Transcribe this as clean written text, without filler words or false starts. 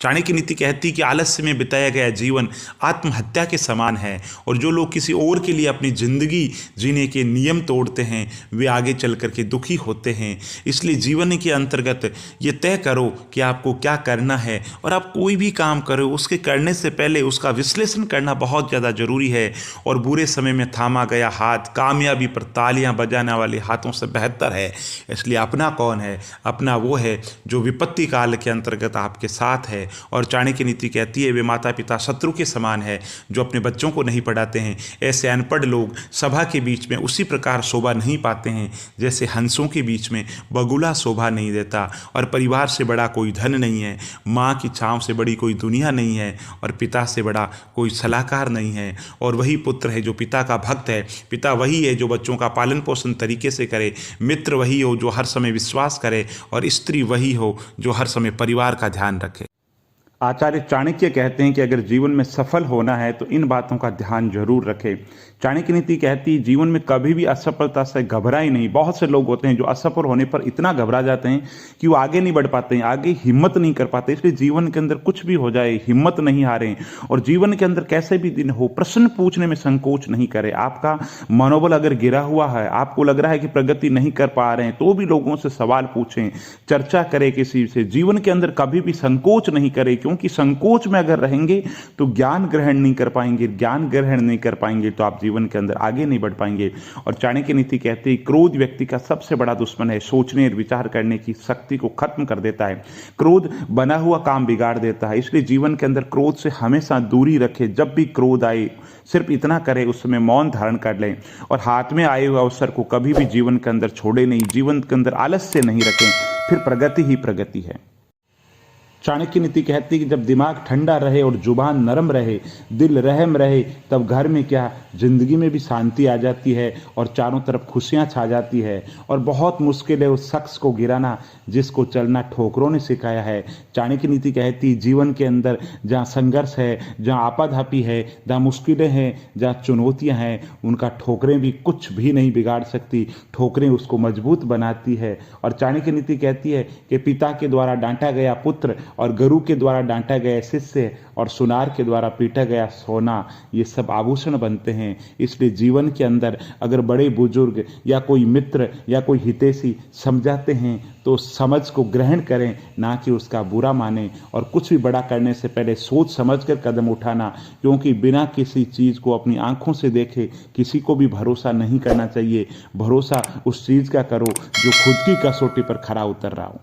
चाणक्य नीति कहती कि आलस्य में बिताया गया जीवन आत्महत्या के समान है, और जो लोग किसी और के लिए अपनी ज़िंदगी जीने के नियम तोड़ते हैं वे आगे चल कर के दुखी होते हैं। इसलिए जीवन के अंतर्गत ये तय करो कि आपको क्या करना है, और आप कोई भी काम करो उसके करने से पहले उसका विश्लेषण करना बहुत ज़्यादा ज़रूरी है। और बुरे समय में थामा गया हाथ कामयाबी पर तालियां बजाने वाले हाथों से बेहतर है। इसलिए अपना कौन है? अपना वो है जो विपत्ति काल के अंतर्गत आपके साथ है। और चाणक्य नीति कहती है वे माता पिता शत्रु के समान है जो अपने बच्चों को नहीं पढ़ाते हैं। ऐसे अनपढ़ लोग सभा के बीच में उसी प्रकार शोभा नहीं पाते हैं जैसे हंसों के बीच में बगुला शोभा नहीं देता। और परिवार से बड़ा कोई धन नहीं है, माँ की छाँव से बड़ी कोई दुनिया नहीं है, और पिता से बड़ा कोई सलाहकार नहीं है। और वही पुत्र है जो पिता का भक्त है, पिता वही है जो बच्चों का पालन पोषण तरीके से करे, मित्र वही हो जो हर समय विश्वास करे, और स्त्री वही हो जो हर समय परिवार का ध्यान रखे। आचार्य चाणक्य कहते हैं कि अगर जीवन में सफल होना है तो इन बातों का ध्यान जरूर रखें। चाणक्य नीति कहती है जीवन में कभी भी असफलता से घबराए नहीं। बहुत से लोग होते हैं जो असफल होने पर इतना घबरा जाते हैं कि वो आगे नहीं बढ़ पाते हैं, आगे हिम्मत नहीं कर पाते। इसलिए जीवन के अंदर कुछ भी हो जाए हिम्मत नहीं हारें, और जीवन के अंदर कैसे भी दिन हो प्रश्न पूछने में संकोच नहीं करें। आपका मनोबल अगर गिरा हुआ है, आपको लग रहा है कि प्रगति नहीं कर पा रहे हैं, तो भी लोगों से सवाल पूछें, चर्चा करें किसी से। जीवन के अंदर कभी भी संकोच नहीं करें, क्योंकि संकोच में अगर रहेंगे तो ज्ञान ग्रहण नहीं कर पाएंगे, ज्ञान ग्रहण नहीं कर पाएंगे तो आप जीवन के अंदर आगे नहीं बढ़ पाएंगे। और चाणक्य नीति कहते हैं क्रोध व्यक्ति का सबसे बड़ा दुश्मन है, सोचने और विचार करने की शक्ति को खत्म कर देता है। क्रोध बना हुआ काम बिगाड़ देता है। इसलिए जीवन के अंदर क्रोध से हमेशा दूरी रखें। जब भी क्रोध आए सिर्फ इतना करें उस समय मौन धारण कर लें, और हाथ में आए हुए अवसर को कभी भी जीवन के अंदर छोड़े नहीं, जीवन के अंदर आलस्य नहीं रखें, फिर प्रगति ही प्रगति है। चाणक्य नीति कहती है कि जब दिमाग ठंडा रहे और जुबान नरम रहे, दिल रहम रहे, तब घर में क्या जिंदगी में भी शांति आ जाती है और चारों तरफ खुशियां छा जाती है। और बहुत मुश्किल है उस शख्स को गिराना जिसको चलना ठोकरों ने सिखाया है। चाणक्य नीति कहती है जीवन के अंदर जहाँ संघर्ष है, जहाँ आपाधापी है, जहाँ मुश्किलें हैं, जहाँ चुनौतियाँ हैं, उनका ठोकरें भी कुछ भी नहीं बिगाड़ सकती। ठोकरें उसको मजबूत बनाती है। और चाणक्य नीति कहती है कि पिता के द्वारा डांटा गया पुत्र, और गुरु के द्वारा डांटा गया शिष्य, और सुनार के द्वारा पीटा गया सोना, ये सब आभूषण बनते हैं। इसलिए जीवन के अंदर अगर बड़े बुजुर्ग या कोई मित्र या कोई हितैषी समझाते हैं तो समझ को ग्रहण करें, ना कि उसका बुरा माने। और कुछ भी बड़ा करने से पहले सोच समझकर कदम उठाना, क्योंकि बिना किसी चीज़ को अपनी आंखों से देखे किसी को भी भरोसा नहीं करना चाहिए। भरोसा उस चीज़ का करो जो खुद की कसौटी पर खरा उतर रहा हो।